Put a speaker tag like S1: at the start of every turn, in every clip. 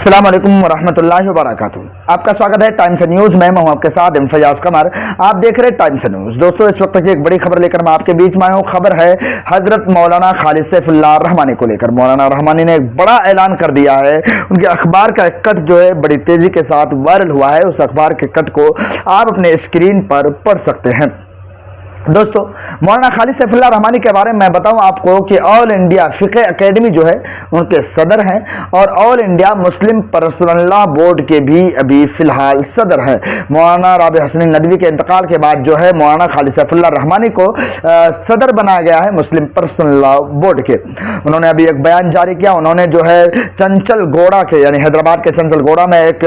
S1: अस्सलाम वालेकुम वरहमतुल्लाहि वबरकातुहू। आपका स्वागत है टाइम्स न्यूज़ में। मैं हूं आपके साथ फयाज कमर। आप देख रहे हैं टाइम्स न्यूज़। दोस्तों, इस वक्त की एक बड़ी खबर लेकर मैं आपके बीच में आया हूं। खबर है हजरत मौलाना खालिद सैफुल्लाह रहमानी को लेकर। मौलाना रहमानी ने एक बड़ा ऐलान कर दिया है। उनके अखबार का एक कट जो है बड़ी तेजी के साथ वायरल हुआ है। उस अखबार के कट को आप अपने स्क्रीन पर पढ़ सकते हैं। दोस्तों, मौलाना खालिद सैफुल्लाह रहमानी के बारे में मैं बताऊं आपको कि ऑल इंडिया फ़िक़्ह एकेडमी जो है उनके सदर हैं और all India Muslim personal law board के भी अभी फ़िलहाल सदर हैं। मौलाना राबी हसनी नदवी के इंतकाल के बाद जो है मौलाना खालिद सैफुल्लाह रहमानी को सदर बनाया गया है मुस्लिम पर्सनल लॉ बोर्ड के। उन्होंने अभी एक बयान जारी किया। उन्होंने जो है चंचल गौड़ा के यानी हैदराबाद के चंचल गौड़ा में एक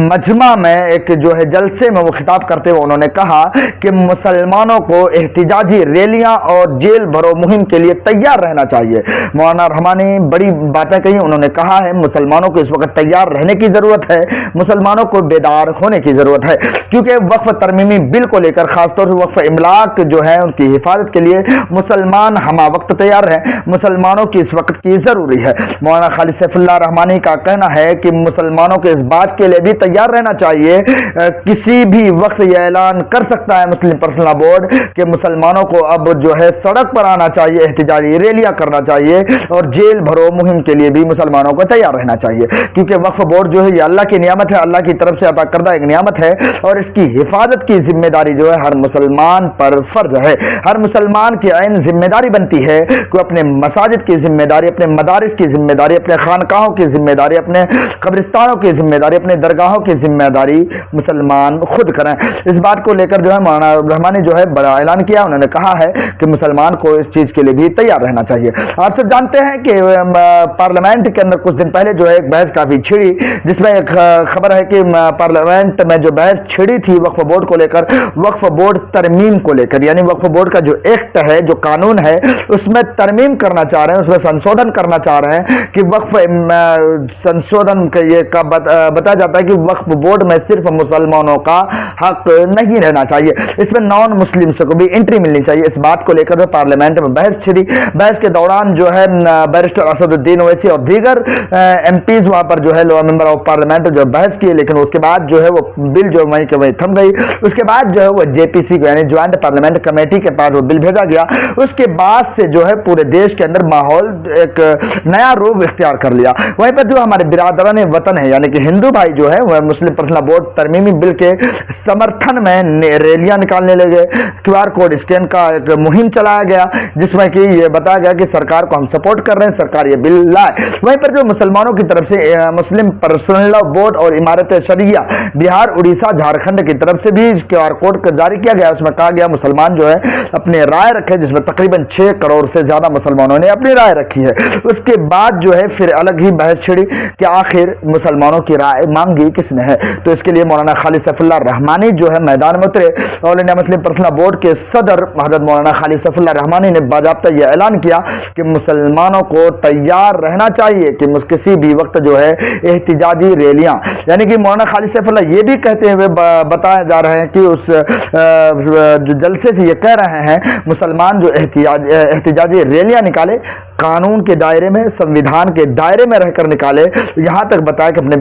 S1: मजमा में एक जो है जलसे में वो खिताब करते हुए उन्होंने कहा कि मुसलमानों को एहतिजाजी रैलियां और जेल भरो मुहिम के लिए तैयार रहना चाहिए। मौलाना रहमानी बड़ी बातें कही। उन्होंने कहा है मुसलमानों को इस वक्त तैयार रहने की जरूरत है, मुसलमानों को बेदार होने की जरूरत है, क्योंकि वक्फ तरमीमी बिल को लेकर खासतौर से वक्फ इमलाक जो है उनकी हिफाजत के लिए मुसलमान हमा वक्त तैयार है। मुसलमानों की इस वक्त की जरूरी है। मौलाना खालिद सैफुल्लाह रहमानी का कहना है कि मुसलमानों को इस बात के लिए भी तैयार रहना चाहिए। किसी भी वक्त यह ऐलान कर सकता है मुस्लिम पर्सनल लॉ बोर्ड कि मुसलमानों को अब जो है सड़क पर आना चाहिए, एहतिजाजी रैलियां करना चाहिए और जेल भरो मुहिम के लिए भी मुसलमानों को तैयार रहना चाहिए, क्योंकि वक्फ बोर्ड जो है ये अल्लाह की नियामत है, अल्लाह की तरफ से अता करदा एक नियामत है और इसकी हिफाजत की जिम्मेदारी जो है हर मुसलमान पर फर्ज है। हर मुसलमान की ऐन जिम्मेदारी बनती है कि अपने मसाजिद की जिम्मेदारी, अपने मदारिस की जिम्मेदारी, अपने खानकाहों की जिम्मेदारी, अपने कब्रिस्तानों की जिम्मेदारी, अपने दरगाहों की जिम्मेदारी मुसलमान खुद करें। इस बात को लेकर जो है मौलाना रहमानी जो है बड़ा ऐलान किया। उन्होंने कहा है कि मुसलमान को इस चीज के लिए भी तैयार रहना चाहिए। आप सब जानते हैं कि पार्लियामेंट के अंदर कुछ दिन पहले जो है एक बहस काफी छिड़ी, जिसमें एक खबर है कि पार्लियामेंट में जो बहस छिड़ी थी वक्फ बोर्ड को लेकर, वक्फ बोर्ड तरमीम को लेकर, यानी वक्फ बोर्ड का जो एक्ट है, जो कानून है, उसमें तरमीम करना चाह रहे हैं, उसमें संशोधन करना चाह रहे हैं कि वक्फ संशोधन का बताया जाता है कि वक्फ बोर्ड में सिर्फ मुसलमानों का हक नहीं रहना चाहिए, इसमें नॉन मुस्लिम को भी एंट्री मिलनी चाहिए। इस बात को लेकर पार्लियामेंट में बहस छिड़ी। बहस के दौरान जो है बैरिस्टर असदुद्दीन ओवैसी और दीगर एमपीज वहां पर जो है लोअर मेंबर ऑफ पार्लियामेंट जो बहस किए, लेकिन उसके बाद जो है वो बिल जो वहीं के वहीं थम गई। उसके बाद जो है वो जेपीसी को यानी ज्वाइंट पार्लियामेंट कमेटी के पास वो बिल भेजा गया। उसके बाद से जो है पूरे देश के अंदर माहौल एक नया रूप इख्तियार कर लिया। वहीं पर जो हमारे बिरादरान वतन है यानी कि हिंदू भाई जो है वह मुस्लिम पर्सनल बोर्ड तरमीमी बिल के समर्थन में रैलियां निकालने लगे। QR कोड स्कैन का एक मुहिम चलाया गया, जिसमें कि ये बताया गया कि सरकार को हम सपोर्ट कर रहे हैं, सरकार ये बिल लाए। वहीं पर जो मुसलमानों की तरफ से मुस्लिम पर्सनल लॉ बोर्ड और इमारत शरिया बिहार, उड़ीसा, झारखंड की तरफ से भी QR कोड जारी किया गया। उसमें कहा गया मुसलमान जो है अपनी राय रखे, जिसमें तकरीबन 6 करोड़ से ज्यादा मुसलमानों ने अपनी राय रखी है। उसके बाद जो है फिर अलग ही बहस छिड़ी कि आखिर मुसलमानों की राय मांगी किसने है। तो इसके लिए मौलाना खालिद सैफुल्लाह रहमानी जो है मैदान में उतरे। All India Muslim personal board के सदर हजरत मौलाना खालिद सैफुल्लाह रहमानी ने बाज़ाब्ता यह ऐलान किया कि मुसलमानों को तैयार रहना चाहिए कि किसी भी वक्त जो है एहतिजाजी रैलियां, यानी कि मौलाना खालिद सैफुल्लाह ये भी कहते हुए बताया जा रहे हैं कि उस जो जलसे से ये कह रहे हैं मुसलमान जो एहतिजाजी रैलियां निकाले कानून के दायरे में, संविधान के दायरे में रहकर निकाले। यहाँ तक बताया कि अपने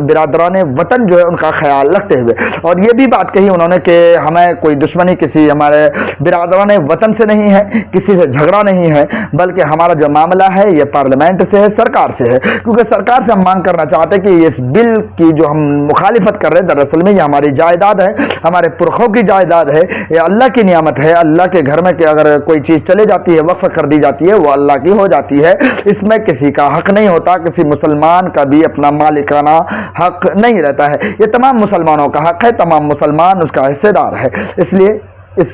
S1: बिरादरान वतन जो है उनका ख्याल रखते हुए, और ये भी बात कही उन्होंने कि हमें कोई दुश्मनी किसी हमारे बिरादरान वतन से नहीं है, किसी से झगड़ा नहीं है, बल्कि हमारा जो मामला है ये पार्लियामेंट से है, सरकार से है, क्योंकि सरकार से हम मांग करना चाहते हैं कि इस बिल की जो हम मुखालिफत कर रहे हैं दरअसल में ये हमारी जायदाद है, हमारे पुरखों की जायदाद है, ये अल्लाह की नियामत है। अल्लाह के घर में अगर कोई चीज़ चले जाती है, वक्फ कर दी जाती है, वो अल्लाह की हो जाती है। इसमें किसी का हक नहीं होता, किसी मुसलमान का भी अपना मालिकाना हक नहीं रहता है। ये तमाम मुसलमानों का हक है, तमाम मुसलमान उसका हिस्सेदार है। इसलिए इस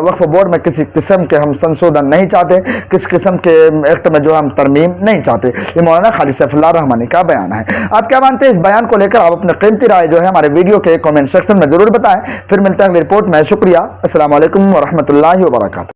S1: वक्फ बोर्ड में किसी किस्म के हम संशोधन नहीं चाहते, किस किस्म के एक्ट में जो हम तरमीम नहीं चाहते। ये मौलाना खालिद सैफुल्लाह रहमानी का बयान है। आप क्या मानते हैं इस बयान को लेकर? आप अपने कीमती राय जो है हमारे वीडियो के कमेंट सेक्शन में जरूर बताएं। फिर मिलते हैं अगली रिपोर्ट में। शुक्रिया। अस्सलाम वालेकुम वरहमतुल्लाहि वबरकातुहू।